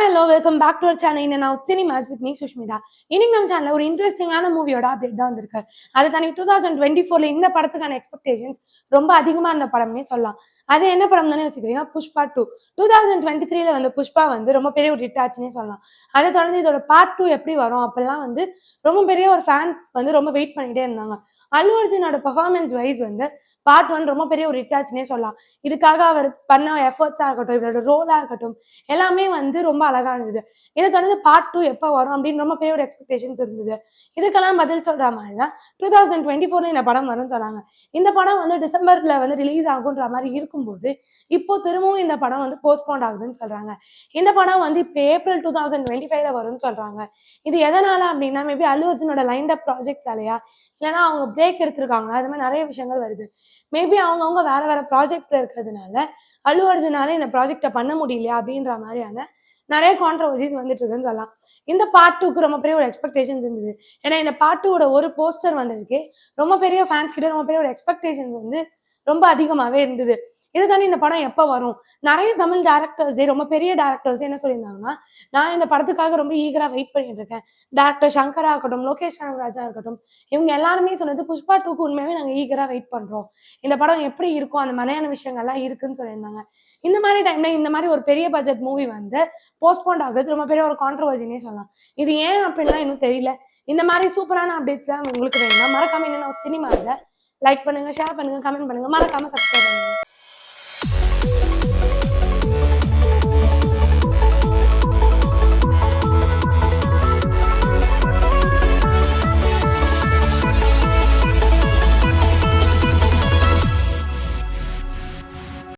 Hello welcome back to our channel. நான் cinemas with me Sushmita. இன்னைக்கு நம்ம சேனல்ல ஒரு இன்ட்ரெஸ்டிங்கான மூவியோட அப்டேட் தான் வந்திருக்கு. அது தனி 2024ல இந்த படத்துக்கான எக்ஸ்பெக்டேஷன்ஸ் ரொம்ப அதிகமா இருந்த படம்னே சொல்லலாம். அது என்ன படம் தானே யோசிக்கிறீங்க? புஷ்பா 2. 2023ல வந்து புஷ்பா வந்து ரொம்ப பெரிய ஒரு ஹிட் ஆச்சுன்னே சொல்லலாம். அதை தொடர்ந்து இதோட பார்ட் 2 எப்படி வரும் அப்பெல்லாம் வந்து ரொம்ப பெரிய ஒரு ஃபேன்ஸ் வந்து ரொம்ப வெயிட் பண்ணிட்டே இருந்தாங்க. அல்லு அர்ஜுனோட பெர்ஃபார்மன்ஸ் வைஸ் வந்து பார்ட் 1 ரொம்ப பெரிய ஒரு ஹிட் ஆச்சுன்னே சொல்லலாம். இதுக்காக அவர் பண்ண எஃபர்ட்ஸா இருக்கட்டும், இவரோட ரோலா இருக்கட்டும், எல்லாமே வந்து ரொம்ப அழகா இருந்தது. இதை தொடர்ந்து பார்ட் 2 எப்போ வரும் அப்படின்னு ரொம்ப பெரிய ஒரு எக்ஸ்பெக்டேஷன்ஸ் இருந்தது. இதுக்கெல்லாம் பதில் சொல்ற மாதிரி தான் 2024ல இந்த படம் வரும்னு சொன்னாங்க. இந்த படம் வந்து டிசம்பர்ல வந்து ரிலீஸ் ஆகுன்ற மாதிரி இருக்கும்போது இப்போ திரும்பவும் இந்த படம் வந்து போஸ்ட்போன் ஆகுதுன்னு சொல்றாங்க. இந்த படம் வந்து இப்போ ஏப்ரல் 2025ல வரும்னு சொல்றாங்க. இது எதனால அப்படின்னா மேபி அல்லு அர்ஜுனோட லைன் அப் ப்ராஜெக்ட்ஸ் இல்லையா, இல்லைன்னா அவங்க பிரேக் எடுத்திருக்காங்களா, அது மாதிரி நிறைய விஷயங்கள் வருது. மேபி அவங்கவுங்க வேற வேற ப்ராஜெக்ட்ஸ்ல இருக்கிறதுனால அல்லு அர்ஜுனால இந்த ப்ராஜெக்டை பண்ண முடியலையா அப்படின்ற மாதிரியான நிறைய கான்ட்ரவர்சிஸ் வந்துட்டு இருக்குன்னு சொல்லலாம். இந்த பார்ட் 2க்கு ரொம்ப பெரிய ஒரு எக்ஸ்பெக்டேஷன்ஸ் இருந்தது. ஏன்னா இந்த பார்ட் 2வோட ஒரு போஸ்டர் வந்ததுக்கே ரொம்ப பெரிய ஃபேன்ஸ் கிட்ட ரொம்ப பெரிய ஒரு எக்ஸ்பெக்டேஷன்ஸ் வந்து ரொம்ப அதிகமாகவே இருந்தது. இது தானே இந்த படம் எப்போ வரும்? நிறைய தமிழ் டேரக்டர்ஸே ரொம்ப பெரிய டேரக்டர்ஸே என்ன சொல்லியிருந்தாங்கன்னா, நான் இந்த படத்துக்காக ரொம்ப ஈகரா வெயிட் பண்ணிட்டு இருக்கேன். டேரக்டர் சங்கரா இருக்கட்டும், லோகேஷ் கனகராஜா இருக்கட்டும், இவங்க எல்லாருமே சொன்னது புஷ்பா 2க்கு உண்மையாவே நாங்கள் ஈகரா வெயிட் பண்றோம். இந்த படம் எப்படி இருக்கும், அந்த மாதிரியான விஷயங்கள்லாம் இருக்குன்னு சொல்லியிருந்தாங்க. இந்த மாதிரி டைம்ல இந்த மாதிரி ஒரு பெரிய பட்ஜெட் மூவி வந்து போஸ்ட்போன் ஆகுது ரொம்ப பெரிய ஒரு கான்ட்ரவர்சினே சொல்லலாம். இது ஏன் அப்படின்னா இன்னும் தெரியல. இந்த மாதிரி சூப்பரான அப்டேட்ஸ்லாம் உங்களுக்கு வேணும்னா மறக்காம என்னன்னா சினிமாஸை லைக் பண்ணுங்க, ஷேர் பண்ணுங்க, கமெண்ட் பண்ணுங்க, மறக்காம சப்ஸ்கிரைப் பண்ணுங்க.